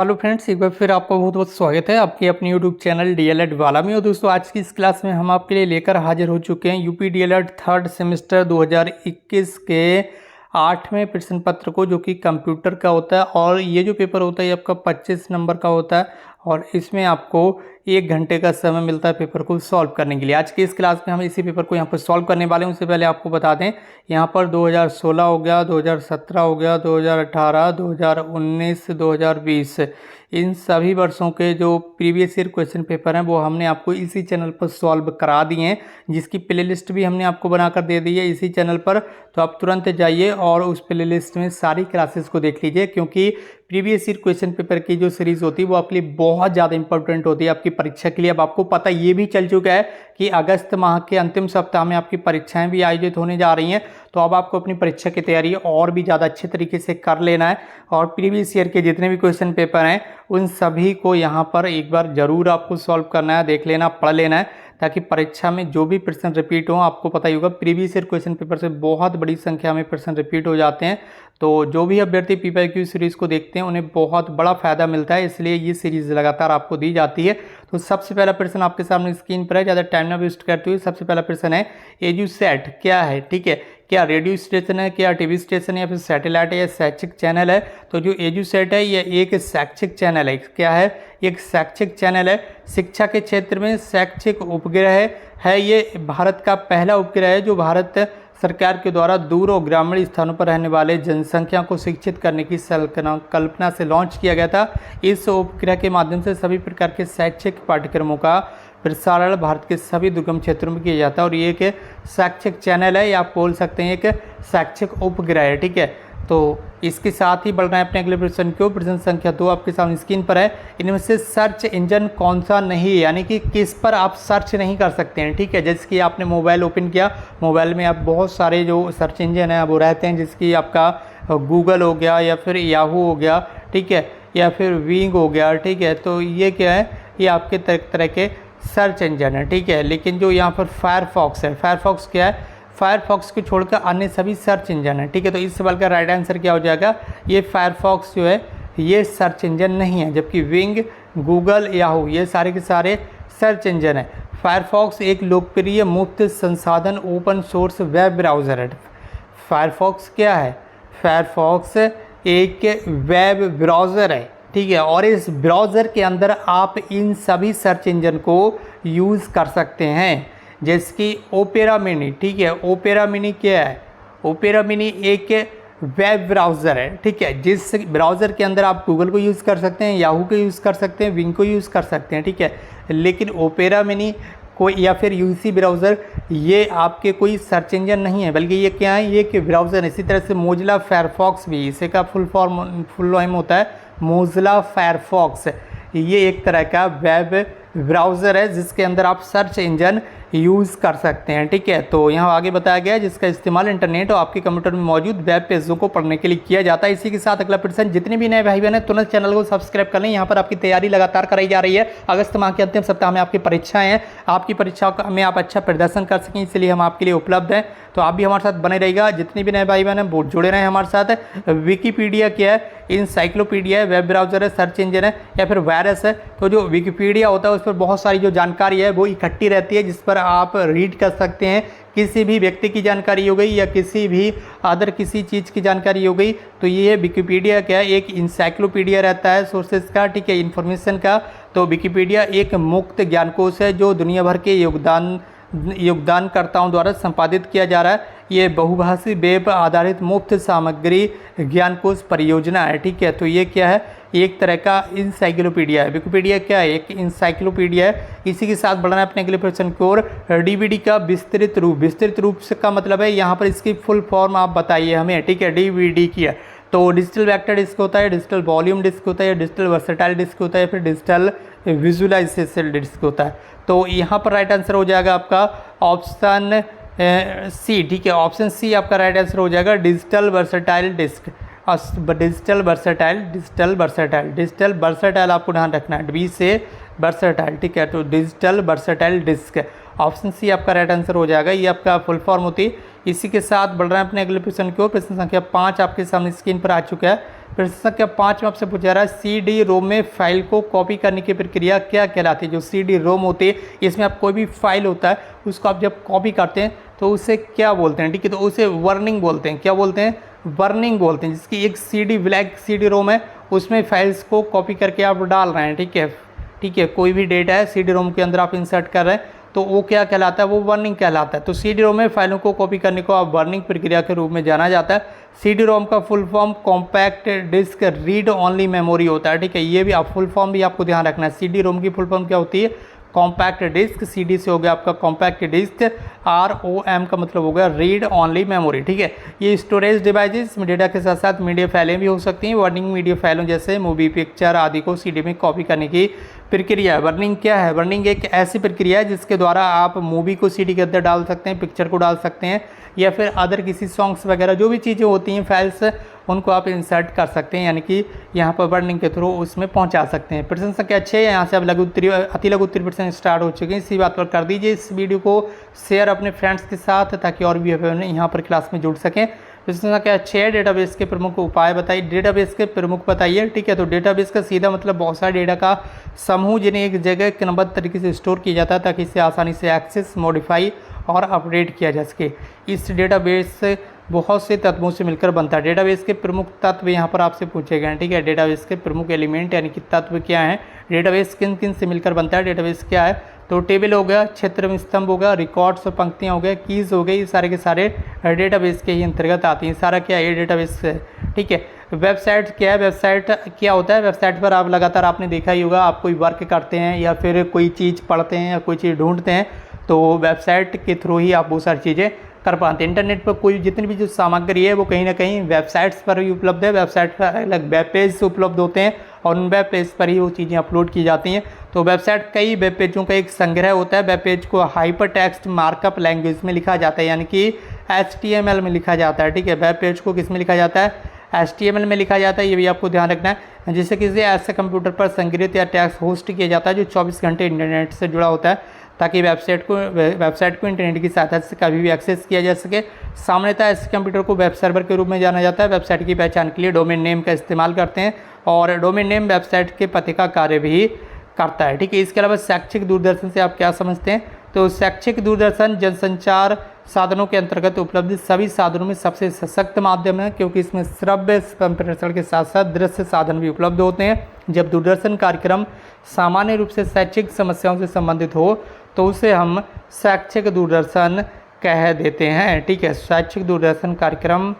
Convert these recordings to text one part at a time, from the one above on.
Hello friends, एक बार फिर आपका बहुत बहुत स्वागत है आपके अपने यूट्यूब चैनल डीएलएड वाला में। और दोस्तों, आज की इस क्लास में हम आपके लिए लेकर हाजिर हो चुके हैं यूपी डीएलएड थर्ड सेमेस्टर 2021 के 8वें प्रश्न पत्र को, जो कि कंप्यूटर का होता है। और ये जो पेपर होता है ये आपका 25 नंबर का होता है और इसमें आपको 1 घंटे का समय मिलता है पेपर को सॉल्व करने के लिए। आज की इस क्लास में हम इसी पेपर को यहाँ पर सॉल्व करने वाले हैं। उससे पहले आपको बता दें, यहाँ पर 2016 हो गया, 2017 हो गया, 2018, 2019, 2020 इन सभी वर्षों के जो प्रीवियस ईयर क्वेश्चन पेपर हैं वो हमने आपको इसी चैनल पर सॉल्व करा दिए हैं, जिसकी प्लेलिस्ट भी हमने आपको बनाकर दे दी है इसी चैनल पर। तो आप तुरंत जाइए और उस प्लेलिस्ट में सारी क्लासेस को देख लीजिए, क्योंकि प्रीवियस ईयर क्वेश्चन पेपर की जो सीरीज होती है वो आपके लिए बहुत ज़्यादा इंपॉर्टेंट होती है आपकी परीक्षा के लिए। अब आपको पता ये भी चल चुका है कि अगस्त माह के अंतिम सप्ताह में आपकी परीक्षाएं भी आयोजित होने जा रही हैं। तो अब आपको अपनी परीक्षा की तैयारी और भी ज़्यादा अच्छे तरीके से कर लेना है और प्रीवियस ईयर के जितने भी क्वेश्चन पेपर हैं उन सभी को यहाँ पर एक बार ज़रूर आपको सॉल्व करना है, देख लेना, पढ़ लेना है, ताकि परीक्षा में जो भी प्रश्न रिपीट हो। आपको पता ही होगा प्रीवियस ईयर क्वेश्चन पेपर से बहुत बड़ी संख्या में प्रश्न रिपीट हो जाते हैं। तो जो भी अभ्यर्थी पीपीक्यू सीरीज़ को देखते हैं उन्हें बहुत बड़ा फायदा मिलता है, इसलिए ये सीरीज़ लगातार आपको दी जाती है। तो सबसे पहला प्रश्न आपके सामने स्क्रीन पर है, ज़्यादा टाइम ना वेस्ट करते हुए सबसे पहला प्रश्न है एजुसेट क्या है। ठीक है, क्या रेडियो स्टेशन है, क्या टीवी स्टेशन है, या फिर सैटेलाइट है, या शैक्षिक चैनल है। तो जो एजुसेट है ये एक शैक्षिक चैनल है। क्या है? एक शैक्षिक चैनल है। शिक्षा के क्षेत्र में शैक्षिक उपग्रह है। ये भारत का पहला उपग्रह है जो भारत सरकार के द्वारा दूर और ग्रामीण स्थानों पर रहने वाले जनसंख्या को शिक्षित करने की कल्पना से लॉन्च किया गया था। इस उपग्रह के माध्यम से सभी प्रकार के शैक्षिक पाठ्यक्रमों का प्रसारण भारत के सभी दुर्गम क्षेत्रों में किया जाता है। और ये एक शैक्षिक चैनल है, या आप बोल सकते हैं एक शैक्षिक उपग्रह है। ठीक है, तो इसके साथ ही बढ़ रहे हैं अपने अगले प्रश्न को। प्रश्न संख्या 2 आपके सामने स्क्रीन पर है। इनमें से सर्च इंजन कौन सा नहीं है, यानी कि किस पर आप सर्च नहीं कर सकते हैं। ठीक है, जैसे कि आपने मोबाइल ओपन किया, मोबाइल में आप बहुत सारे जो सर्च इंजन है वो रहते हैं, जिसकी आपका गूगल हो गया, या फिर याहू हो गया, ठीक है, या फिर विंग हो गया। ठीक है, तो ये क्या है, ये आपके तरह के सर्च इंजन है। ठीक है, लेकिन जो यहाँ पर फायरफॉक्स है, फायरफॉक्स क्या है, फायरफॉक्स को छोड़कर अन्य सभी सर्च इंजन है। ठीक है, तो इस सवाल का राइट आंसर क्या हो जाएगा, ये फायरफॉक्स जो है ये सर्च इंजन नहीं है, जबकि विंग, गूगल, याहू ये सारे के सारे सर्च इंजन है। फायरफॉक्स एक लोकप्रिय मुफ्त संसाधन ओपन सोर्स वेब ब्राउज़र है। फायरफॉक्स क्या है, फायरफॉक्स एक वेब ब्राउज़र है। ठीक है, और इस ब्राउज़र के अंदर आप इन सभी सर्च इंजन को यूज़ कर सकते हैं, जैसे कि ओपेरा मिनी। ठीक है, ओपेरा मिनी क्या है, ओपेरा मिनी एक वेब ब्राउज़र है। ठीक है, जिस ब्राउज़र के अंदर आप गूगल को यूज़ कर सकते हैं, याहू को यूज़ कर सकते हैं, विंग को यूज़ कर सकते हैं। ठीक है, लेकिन ओपेरा मिनी कोई या फिर यूसी ब्राउज़र ये आपके कोई सर्च इंजन नहीं है, बल्कि ये क्या है, ये एक ब्राउज़र है। इसी तरह से मोजिला फायरफॉक्स भी, इसे का फुल नेम होता है मोजिला फायरफॉक्स। ये एक तरह का वेब ब्राउज़र है जिसके अंदर आप सर्च इंजन यूज़ कर सकते हैं। ठीक है, तो यहाँ आगे बताया गया है जिसका इस्तेमाल इंटरनेट और आपके कंप्यूटर में मौजूद वेब पेजों को पढ़ने के लिए किया जाता है। इसी के साथ अगला प्रश्न, जितने भी नए भाई बहन हैं तुरंत चैनल को सब्सक्राइब कर लें। यहाँ पर आपकी तैयारी लगातार कराई जा रही है। अगस्त माह के अंतिम सप्ताह में आपकी परीक्षाएं हैं, आपकी परीक्षाओं में आप अच्छा प्रदर्शन कर सकें, इसलिए हम आपके लिए उपलब्ध हैं। तो आप भी हमारे साथ बने रहिएगा। जितने भी नए भाई बहन हैं वो जुड़े रहें हमारे साथ। विकीपीडिया क्या है, इंसाइक्लोपीडिया है, वेब ब्राउज़र है, सर्च इंजन है, या फिर वायरस है। तो जो विकीपीडिया होता है उस पर बहुत सारी जो जानकारी है वो इकट्ठी रहती है, जिस पर आप रीड कर सकते हैं। किसी भी व्यक्ति की जानकारी हो गई या किसी भी अदर किसी चीज़ की जानकारी हो गई, तो ये विकीपीडिया क्या है, एक इंसाइक्लोपीडिया रहता है सोर्सेज का। ठीक है, इन्फॉर्मेशन का। तो विकीपीडिया एक मुक्त ज्ञानकोश है जो दुनिया भर के योगदानकर्ताओं द्वारा संपादित किया जा रहा है। ये बहुभाषी वेब आधारित मुफ्त सामग्री ज्ञानकोश परियोजना है। ठीक है, तो ये क्या है, एक तरह का इंसाइक्लोपीडिया है। विकिपीडिया क्या है, एक इंसाइक्लोपीडिया है। इसी के साथ बढ़ना है अपने अगले प्रश्न की ओर। डीवीडी का विस्तृत रूप, विस्तृत रूप से का मतलब है यहाँ पर इसकी फुल फॉर्म आप बताइए हमें। ठीक है, डीवीडी की है तो डिजिटल वेक्टर डिस्क होता है, डिजिटल वॉल्यूम डिस्क होता है, डिजिटल वर्सेटाइल डिस्क होता है, फिर डिजिटल विजुअलाइजेशन डिस्क होता है। तो यहाँ पर राइट आंसर हो जाएगा आपका ऑप्शन सी। ठीक है, ऑप्शन सी आपका राइट आंसर हो जाएगा, digital versatile disc. Digital versatile, digital versatile, digital versatile आपको ध्यान रखना है, डी से वर्सेटाइल, ठीक है। तो digital versatile disc, option C आपका राइट आंसर हो जाएगा। ये आपका फुल फॉर्म होती है। इसी के साथ बढ़ रहे हैं अपने अगले प्रश्न की ओर। प्रश्न संख्या 5 आपके सामने स्क्रीन पर आ चुका है। प्रश्न संख्या 5 में आपसे पूछा जा रहा है CD रोम में फाइल को कॉपी करने की प्रक्रिया क्या कहलाती है। जो CD रोम होती है, इसमें आप कोई भी फाइल होता है उसको आप जब कॉपी करते हैं तो उसे क्या बोलते हैं, ठीक है। तो उसे वर्निंग बोलते हैं। क्या बोलते हैं? वर्निंग बोलते हैं। जिसकी एक CD ब्लैक CD रोम है, उसमें फाइल्स को कॉपी करके आप डाल रहे हैं, ठीक है, ठीक है। कोई भी डेटा है CD रोम के अंदर आप इंसर्ट कर रहे हैं तो वो क्या कहलाता है? वो वर्निंग कहलाता है। तो CD रोम में फाइलों को कॉपी करने को आप वर्निंग प्रक्रिया के रूप में जाना जाता है। CD रोम का full form compact disc read only memory होता है, ठीक है। ये भी आप फुल फॉर्म भी आपको ध्यान रखना है। CD रोम की फुल फॉर्म क्या होती है? Compact disc. CD से हो गया आपका कॉम्पैक्ट डिस्क, ROM का मतलब हो गया रीड ओनली मेमोरी, ठीक है। ये स्टोरेज डिवाइसेस में डेटा के साथ साथ मीडिया फाइलें भी हो सकती हैं। वर्निंग मीडिया फाइलों जैसे मूवी, पिक्चर आदि को CD में कॉपी करने की प्रक्रिया है। वर्निंग क्या है? वर्निंग एक ऐसी प्रक्रिया है जिसके द्वारा आप मूवी को CD के अंदर डाल सकते हैं, पिक्चर को डाल सकते हैं, या फिर अदर किसी सॉन्ग्स वगैरह जो भी चीज़ें होती हैं फाइल्स, उनको आप इंसर्ट कर सकते हैं, यानी कि यहाँ पर वर्निंग के थ्रू उसमें पहुँचा सकते हैं। प्रश्न संख्या 6 यहाँ से अब लघु उत्तरीय अति लघु उत्तरीय प्रश्न स्टार्ट हो चुके हैं। इसी बात पर कर दीजिए इस वीडियो को शेयर अपने फ्रेंड्स के साथ, ताकि और भी यहाँ पर क्लास में जुड़ सकें। प्रश्न संख्या 6, डेटाबेस के प्रमुख उपाय बताइए। डेटाबेस के प्रमुख बताइए, ठीक है। तो डेटाबेस का सीधा मतलब बहुत सारे डेटा का समूह जिन्हें एक जगह क्रमबद्ध तरीके से स्टोर किया जाता है ताकि इसे आसानी से एक्सेस, मॉडिफाई और अपडेट किया जा सके। इस डेटाबेस बहुत से तत्वों से मिलकर बनता है। डेटाबेस के प्रमुख तत्व यहाँ पर आपसे पूछे गए हैं, ठीक है। डेटाबेस के प्रमुख एलिमेंट यानी कि तत्व क्या हैं, डेटाबेस किन किन से मिलकर बनता है, डेटाबेस क्या है। तो टेबल हो गया, क्षेत्र में स्तंभ हो गया, रिकॉर्ड्स और पंक्तियाँ हो गए, कीज़ हो गई, ये सारे के सारे डेटाबेस के ही अंतर्गत आती हैं। सारा क्या है? ये डेटाबेस है, ठीक है। वेबसाइट क्या है? वेबसाइट क्या होता है? वेबसाइट पर आप लगातार आपने देखा ही होगा, आप कोई वर्क करते हैं या फिर कोई चीज़ पढ़ते हैं या कोई चीज़ ढूंढते हैं, तो वेबसाइट के थ्रू ही आप वो सारी चीज़ें कर पाते हैं। इंटरनेट पर कोई जितनी भी जो सामग्री है वो कहीं ना कहीं वेबसाइट्स पर ही उपलब्ध है। वेबसाइट पर अलग वेब पेज उपलब्ध होते हैं और उन वेब पेज पर ही वो चीज़ें अपलोड की जाती हैं। तो वेबसाइट कई वेब पेजों का एक संग्रह होता है। वेब पेज को हाइपर टेक्स्ट मार्कअप लैंग्वेज में लिखा जाता है, यानी कि HTML में लिखा जाता है, ठीक है। वेब पेज को किस में लिखा जाता है? HTML में लिखा जाता है। ये भी आपको ध्यान रखना है। जिससे किसी ऐसे कंप्यूटर पर संग्रहित या टेक्स्ट होस्ट किया जाता है जो 24 घंटे इंटरनेट से जुड़ा होता है, ताकि वेबसाइट को इंटरनेट की सहायता से कभी भी एक्सेस किया जा सके। सामान्यतः इस कंप्यूटर को वेब सर्वर के रूप में जाना जाता है। वेबसाइट की पहचान के लिए डोमेन नेम का इस्तेमाल करते हैं और डोमेन नेम वेबसाइट के पते का कार्य भी करता है, ठीक है। इसके अलावा शैक्षिक दूरदर्शन से आप क्या समझते हैं? तो शैक्षिक दूरदर्शन जनसंचार साधनों के अंतर्गत उपलब्ध सभी साधनों में सबसे सशक्त माध्यम है, क्योंकि इसमें श्रव्य संप्रेषण के साथ साथ दृश्य साधन भी उपलब्ध होते हैं। जब दूरदर्शन कार्यक्रम सामान्य रूप से शैक्षिक समस्याओं से संबंधित हो तो उसे हम शैक्षिक दूरदर्शन कह देते हैं, ठीक है। शैक्षिक दूरदर्शन कार्यक्रम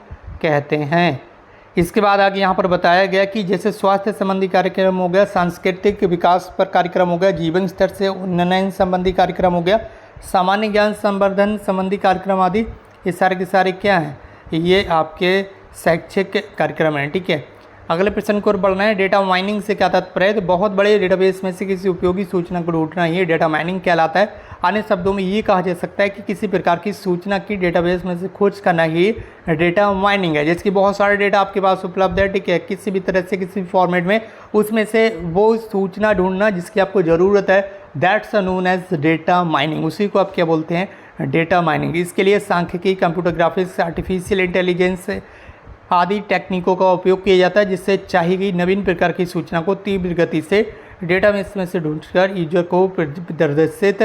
कहते हैं। इसके बाद आगे यहाँ पर बताया गया कि जैसे स्वास्थ्य संबंधी कार्यक्रम हो गया, सांस्कृतिक विकास पर कार्यक्रम हो गया, जीवन स्तर से उन्नयन संबंधी कार्यक्रम हो गया, सामान्य ज्ञान संवर्धन संबंधी कार्यक्रम आदि, ये सारे के सारे क्या हैं? ये आपके शैक्षिक कार्यक्रम हैं, ठीक है। अगले प्रश्न को बढ़ना है। डेटा माइनिंग से क्या तात्पर्य है? तो बहुत बड़े डेटाबेस में से किसी उपयोगी सूचना को ढूंढना ये डेटा माइनिंग कहलाता है। अन्य शब्दों में ये कहा जा सकता है कि किसी प्रकार की सूचना की डेटाबेस में से खोज करना ही डेटा माइनिंग है। जैसे कि बहुत सारे डेटा आपके पास उपलब्ध है, ठीक है, किसी भी तरह से किसी भी फॉर्मेट में, उसमें से वो सूचना ढूंढना जिसकी आपको ज़रूरत है, that's known as data mining. उसी को आप क्या बोलते हैं? Data mining. इसके लिए सांख्यिकी, कंप्यूटर ग्राफिक्स, आर्टिफिशियल इंटेलिजेंस आदि टेक्निकों का उपयोग किया जाता है, जिससे चाहिए गई नवीन प्रकार की सूचना को तीव्र गति से डेटाबेस में से ढूंढकर यूजर को प्रदर्शित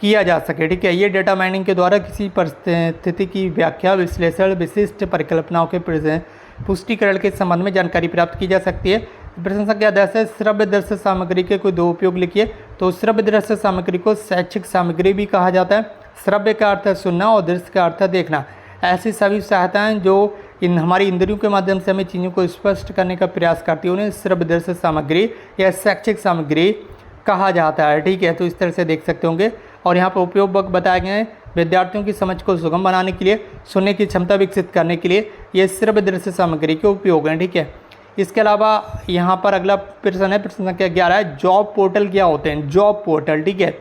किया जा सके, ठीक है। ये डेटा माइनिंग के द्वारा किसी परिस्थिति की व्याख्या, विश्लेषण, विशिष्ट परिकल्पनाओं के पुष्टिकरण के संबंध में जानकारी प्राप्त की जा सकती है। प्रश्न संख्या 10 है, श्रव्य दृश्य सामग्री के कोई दो उपयोग लिखिए। तो श्रव्य दृश्य सामग्री को शैक्षिक सामग्री भी कहा जाता है। श्रव्य का अर्थ है सुनना और दृश्य का अर्थ है देखना। ऐसी सभी सहायताएं जो हमारी इंद्रियों के माध्यम से हमें चीज़ों को स्पष्ट करने का प्रयास करती है, उन्हें श्रव्य दृश्य सामग्री या शैक्षिक सामग्री कहा जाता है, ठीक है। तो इस तरह से देख सकते होंगे। और यहाँ पर उपयोग बताए गए हैं विद्यार्थियों की समझ को सुगम बनाने के लिए, सुनने की क्षमता विकसित करने के लिए ये श्रव्य दृश्य सामग्री के उपयोग हैं, ठीक है। इसके अलावा यहाँ पर अगला प्रश्न है, प्रश्न संख्या 11 है, जॉब पोर्टल क्या होते हैं? जॉब पोर्टल, ठीक है।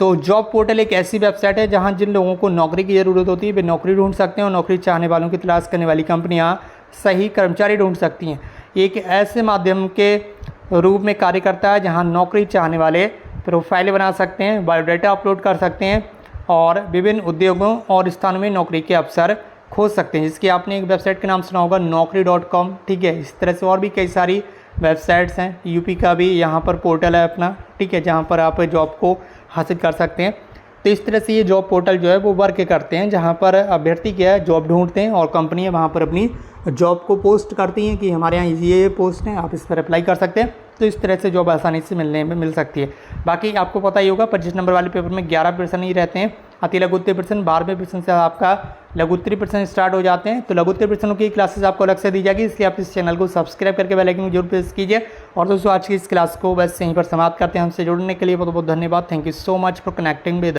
तो जॉब पोर्टल एक ऐसी वेबसाइट है जहां जिन लोगों को नौकरी की ज़रूरत होती है वे नौकरी ढूंढ सकते हैं और नौकरी चाहने वालों की तलाश करने वाली कंपनियां सही कर्मचारी ढूंढ सकती हैं। एक ऐसे माध्यम के रूप में कार्य करता है जहां नौकरी चाहने वाले प्रोफाइल बना सकते हैं, बायोडाटा अपलोड कर सकते हैं और विभिन्न उद्योगों और स्थानों में नौकरी के अवसर खोज सकते हैं, जिसकी आपने एक वेबसाइट का नाम सुना होगा naukri.com। ठीक है, इस तरह से और भी कई सारी वेबसाइट्स हैं। यूपी का भी यहाँ पर पोर्टल है अपना, ठीक है, जहाँ पर आप जॉब को हासिल कर सकते हैं। तो इस तरह से ये जॉब पोर्टल जो है वो वर्क करते हैं, जहाँ पर अभ्यर्थी क्या है जॉब ढूंढते हैं और कंपनियाँ वहाँ पर अपनी जॉब को पोस्ट करती हैं कि हमारे यहाँ ये पोस्ट है, आप इस पर अप्लाई कर सकते हैं। तो इस तरह से जॉब आसानी से मिल सकती है। बाकी आपको पता ही होगा 25 नंबर वाले पेपर में 11 प्रश्न ही रहते हैं, अति लघु उत्तरीय प्रश्न 12वें प्रश्न से आपका लघु उत्तरीय प्रश्न स्टार्ट हो जाते हैं। तो लघु उत्तरीय प्रश्नों की क्लासेस आपको अलग से दी जाएगी, इसलिए आप इस चैनल को सब्सक्राइब करके बेल आइकन को जरूर प्रेस कीजिए। और दोस्तों आज की इस क्लास को बस यहीं पर समाप्त करते हैं। हमसे जुड़ने के लिए बहुत बहुत धन्यवाद। Thank you so much for connecting with